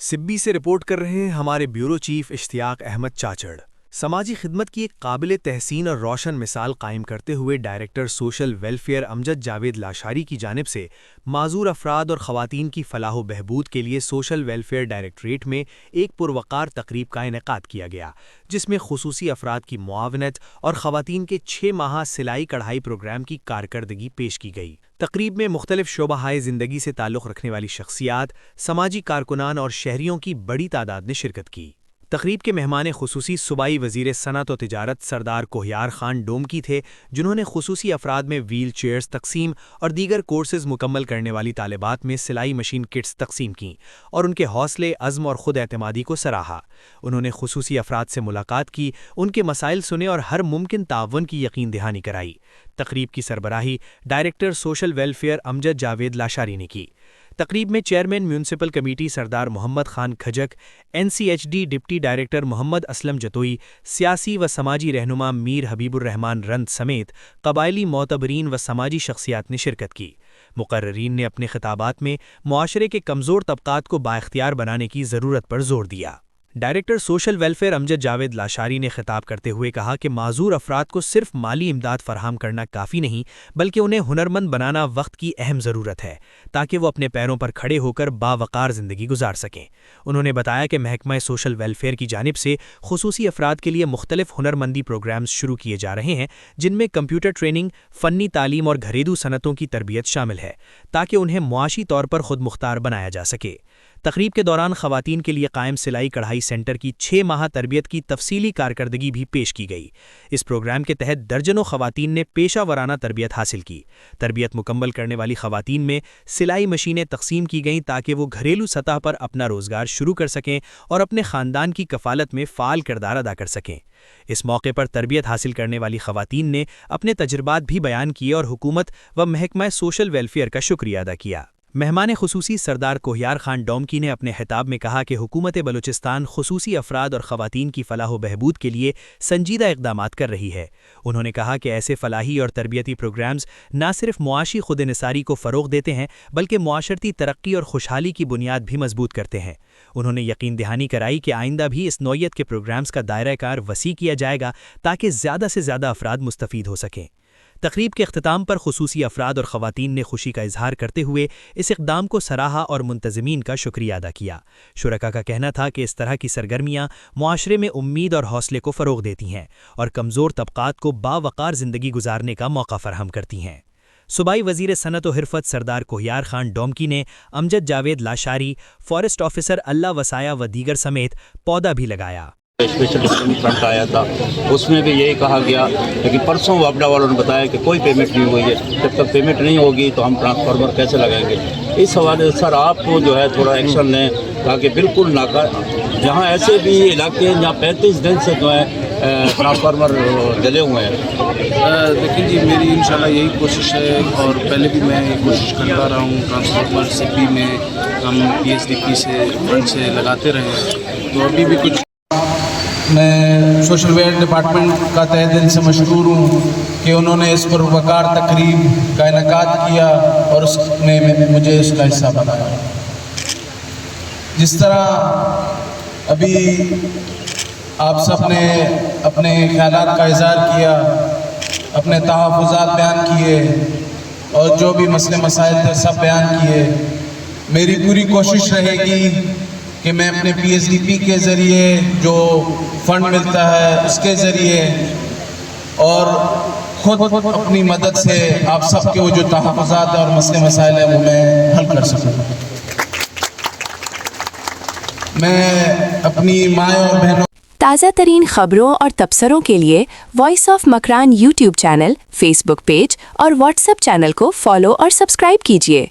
سبی سے رپورٹ کر رہے ہیں ہمارے بیورو چیف اشتیاق احمد چاچڑ۔ سماجی خدمت کی ایک قابل تحسین اور روشن مثال قائم کرتے ہوئے ڈائریکٹر سوشل ویلفیئر امجد جاوید لاشاری کی جانب سے معذور افراد اور خواتین کی فلاح و بہبود کے لیے سوشل ویلفیئر ڈائریکٹریٹ میں ایک پروقار تقریب کا انعقاد کیا گیا، جس میں خصوصی افراد کی معاونت اور خواتین کے 6 ماہ سلائی کڑھائی پروگرام کی کارکردگی پیش کی گئی۔ تقریب میں مختلف شعبہ زندگی سے تعلق رکھنے والی شخصیات، سماجی کارکنان اور شہریوں کی بڑی تعداد نے شرکت کی۔ تقریب کے مہمان خصوصی صوبائی وزیر صنعت و تجارت سردار کوہیار خان ڈومکی تھے، جنہوں نے خصوصی افراد میں ویل چیئرز تقسیم اور دیگر کورسز مکمل کرنے والی طالبات میں سلائی مشین کٹس تقسیم کیں اور ان کے حوصلے، عزم اور خود اعتمادی کو سراہا۔ انہوں نے خصوصی افراد سے ملاقات کی، ان کے مسائل سنے اور ہر ممکن تعاون کی یقین دہانی کرائی۔ تقریب کی سربراہی ڈائریکٹر سوشل ویلفیئر امجد جاوید لاشاری نے کی۔ تقریب میں چیئرمین میونسپل کمیٹی سردار Muhammad Khan کھجک، NCHD deputy director محمد اسلم جتوئی، سیاسی و سماجی رہنما میر حبیب الرحمان رند سمیت قبائلی معتبرین و سماجی شخصیات نے شرکت کی۔ مقررین نے اپنے خطابات میں معاشرے کے کمزور طبقات کو بااختیار بنانے کی ضرورت پر زور دیا۔ ڈائریکٹر سوشل ویلفیئر امجد جاوید لاشاری نے خطاب کرتے ہوئے کہا کہ معذور افراد کو صرف مالی امداد فراہم کرنا کافی نہیں، بلکہ انہیں ہنرمند بنانا وقت کی اہم ضرورت ہے، تاکہ وہ اپنے پیروں پر کھڑے ہو کر باوقار زندگی گزار سکیں۔ انہوں نے بتایا کہ محکمہ سوشل ویلفیئر کی جانب سے خصوصی افراد کے لیے مختلف ہنرمندی پروگرامز شروع کیے جا رہے ہیں، جن میں کمپیوٹر ٹریننگ، فنی تعلیم اور گھریلو صنعتوں کی تربیت شامل ہے، تاکہ انہیں معاشی طور پر خود مختار بنایا جا سکے۔ تقریب کے دوران خواتین کے لیے قائم سلائی کڑھائی سینٹر کی 6 ماہ تربیت کی تفصیلی کارکردگی بھی پیش کی گئی۔ اس پروگرام کے تحت درجنوں خواتین نے پیشہ ورانہ تربیت حاصل کی۔ تربیت مکمل کرنے والی خواتین میں سلائی مشینیں تقسیم کی گئیں تاکہ وہ گھریلو سطح پر اپنا روزگار شروع کر سکیں اور اپنے خاندان کی کفالت میں فعال کردار ادا کر سکیں۔ اس موقع پر تربیت حاصل کرنے والی خواتین نے اپنے تجربات بھی بیان کیے اور حکومت و محکمہ سوشل ویلفیئر کا شکریہ ادا کیا۔ مہمان خصوصی سردار کوہیار خان ڈومکی نے اپنے خطاب میں کہا کہ حکومت بلوچستان خصوصی افراد اور خواتین کی فلاح و بہبود کے لیے سنجیدہ اقدامات کر رہی ہے۔ انہوں نے کہا کہ ایسے فلاحی اور تربیتی پروگرامز نہ صرف معاشی خود انحصاری کو فروغ دیتے ہیں بلکہ معاشرتی ترقی اور خوشحالی کی بنیاد بھی مضبوط کرتے ہیں۔ انہوں نے یقین دہانی کرائی کہ آئندہ بھی اس نوعیت کے پروگرامز کا دائرہ کار وسیع کیا جائے گا تاکہ زیادہ سے زیادہ افراد مستفید ہو سکیں۔ تقریب کے اختتام پر خصوصی افراد اور خواتین نے خوشی کا اظہار کرتے ہوئے اس اقدام کو سراہا اور منتظمین کا شکریہ ادا کیا۔ شرکاء کا کہنا تھا کہ اس طرح کی سرگرمیاں معاشرے میں امید اور حوصلے کو فروغ دیتی ہیں اور کمزور طبقات کو باوقار زندگی گزارنے کا موقع فراہم کرتی ہیں۔ صوبائی وزیر صنعت و حرفت سردار کوہیار خان ڈومکی نے امجد جاوید لاشاری، فارسٹ آفیسر اللہ وسایا و دیگر سمیت پودا بھی لگایا۔ اسپیشل ڈیولپمنٹ فنڈ آیا تھا، اس میں بھی یہی کہا گیا، لیکن پرسوں واپڈا والوں نے بتایا کہ کوئی پیمنٹ نہیں ہوئی ہے، جب تک پیمنٹ نہیں ہوگی تو ہم ٹرانسفارمر کیسے لگائیں گے۔ اس حوالے سے سر آپ کو جو ہے تھوڑا ایکشن لیں تاکہ بالکل جہاں ایسے بھی علاقے ہیں جہاں 35 دن سے جو ہے ٹرانسفارمر جلے ہوئے ہیں۔ دیکھیں جی، میری انشاءاللہ یہی کوشش ہے اور پہلے بھی میں یہ کوشش کرتا رہا ہوں، ٹرانسفارمر سبی میں ہم PSDP سے فنڈ سے لگاتے رہے، تو ابھی بھی کچھ میں سوشل ویلفیئر ڈپارٹمنٹ کا تہہ دل سے مشکور ہوں کہ انہوں نے اس پر وقار تقریب کا انعقاد کیا اور اس نے مجھے اس کا حصہ بنایا۔ جس طرح ابھی آپ سب نے اپنے خیالات کا اظہار کیا، اپنے تحفظات بیان کیے اور جو بھی مسئلے مسائل تھے سب بیان کیے، میری پوری کوشش رہے گی کہ میں اپنے PSDP کے ذریعے جو فنڈ ملتا ہے اس کے ذریعے اور خود اپنی مدد سے آپ سب کے وہ جو تحفظات اور مسئلے مسائل ہیں وہ میں حل کر سکوں۔ میں اپنی مائیں اور بہنوں تازہ ترین خبروں اور تبصروں کے لیے voice of Makran YouTube channel, Facebook page اور WhatsApp چینل کو فالو اور سبسکرائب کیجیے۔